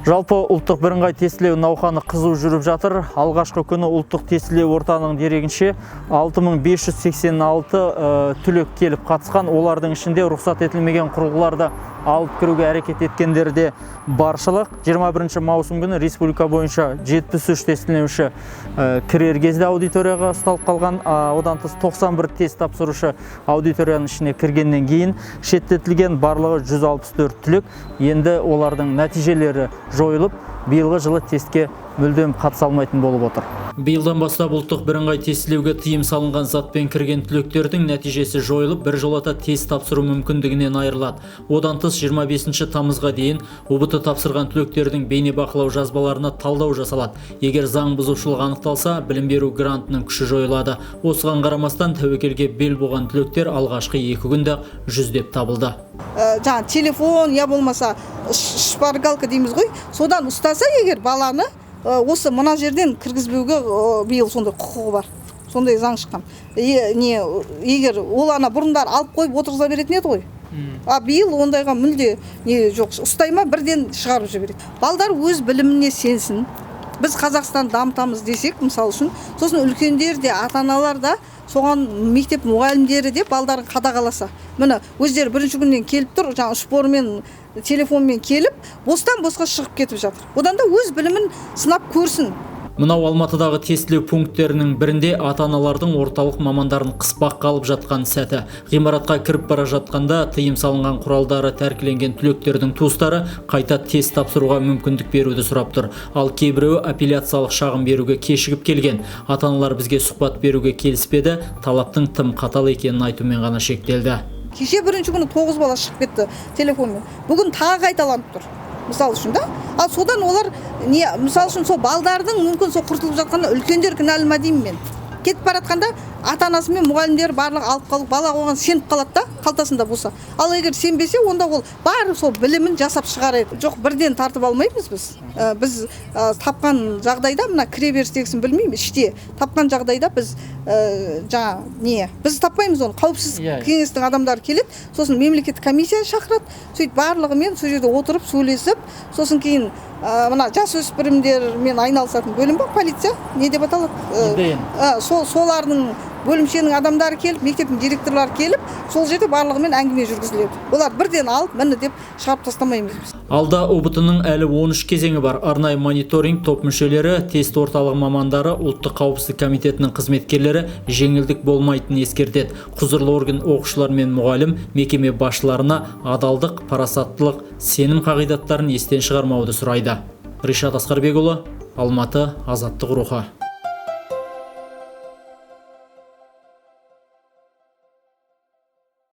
Жалпы ұлттық бірыңғай тестілеу науқаны қызу жүріп жатыр. Алғашқы күні ұлттық тестілеу орталығының дерегінше 6586 түлек келіп қатысқан. Олардың ішінде рұқсат етілмеген құрылғыларды алып кіруге әрекет еткендері де баршылық. 21 маусым күні республика бойынша 73 тестілеуші кірер кезде аудиторияға ұсталып қалған. Одан тыс 91 тест тапсырушы аудиторияның ішіне кіргеннен кейін шеттетілген, барлығы 164 түлек. Енді олардың нәтижелері жойылып, биылғы жылы тестке мүлдем қатыса алмайтын болып отыр. Биылдан бастап ұлттық бірыңғай тестілеуге тыйым салынған затпен кірген түлектердің нәтижесі жойылып, бір жолата тест тапсыру мүмкіндігінен айырылады. Одан тыс 25 тамызға дейін УБТ тапсырған түлектердің бейнебақылау жазбаларына талдау жасалады. Егер заң бұзушылық анықталса, білім беру грантының күші жойылады. Осыған қарамастан тәуекелге бел буған түлектер алғашқы 2 күнде жүздеп табылды. Жаңа телефон, я болмаса шпаргалка дейміз ғой, содан ұстаса егер баланы осы мына жерден кіргізбеуге биыл сондай құқығы бар. Сондай заң шыққан. Егер ол ана бұрындар алып қойып отырғыза беретін еді ғой. Биыл ондайға мүлде жоқ. Ұстайма бірден шығарып жібереді. Балдар өз біліміне сенсін. Біз Қазақстан дамытамыз десек, мысалы үшін, сосын үлкендер де, ата-аналар да, соған мектеп мұғалімдері де балдарын қадағаласа. Міне, өздері бірінші күннен келіп тұр, жаңа шпормен, телефонмен келіп, бостан-босқа шығып кетіп жатыр. Одан да өз білімін сынап көрсін. Мынау Алматыдағы тестілеу пункттерінің бірінде ата-аналардың орталық мамандарын қыспақ қалып жатқан сәті. Ғимаратқа кіріп бара жатқанда тыйым салынған құралдары тәркіленген түлектердің туыстары қайта тест тапсыруға мүмкіндік беруді сұрап тұр. Ал кейбіреуі апелляциялық шағым беруге кешігіп келген. Ата-аналар бізге сұхбат беруге келіспеді, талаптың тым қатал екенін айтумен ғана шектелді. Кеше бірінші күні 9 бала шығып кетті телефонмен. Бүгін тағы қайталанып тұр. Мысал үшін да, ал содан олар мысал үшін сол балдардың мүмкін сол құртылып жатқанда үлкендер кінәлі ма деймін мен. Кетіп баратқанда ата-анасы мен мұғалімдер барлығы алып қалып, бала оған сеніп қалады да, қалтасында болса. Ал егер сенбесе, онда ол бар сол білімін жасап шығарады. Жоқ, бірден тартып алмаймыз біз. Біз тапқан жағдайда, мына кіреберістегісін білмеймін, іште тапқан жағдайда біз біз таппаймыз оны. Қауіпсіз кеңестің адамдары келеді, сосын мемлекеттік комиссияны шақырады, сөйтіп барлығымен сол жерде отырып сөйлесіп, сосын кейін мына жасөспірімдермен айналысатын бөлім бар, полиция, не деп аталады? Солардың бөлімшенің адамдары келіп, мектептің директорлары келіп, сол жерде барлығымен әңгіме жүргізіледі. Олар бірден алып, міне деп шығарып тастамаймыз біз. Алда УБТ-ның әлі 13 кезеңі бар. Арнайы мониторинг топ мүшелері, тест орталығы мамандары, ұлттық қауіпсіздік комитетінің қызметкерлері жеңілдік болмайтынын ескертеді. Құзырлы орган оқушылар мен мұғалім мекеме басшыларына адалдық, парасаттылық, сенім қағидаттарын естен шығармауды сұрайды. Ришат Асқарбекұлы, Алматы, Азаттық рухы.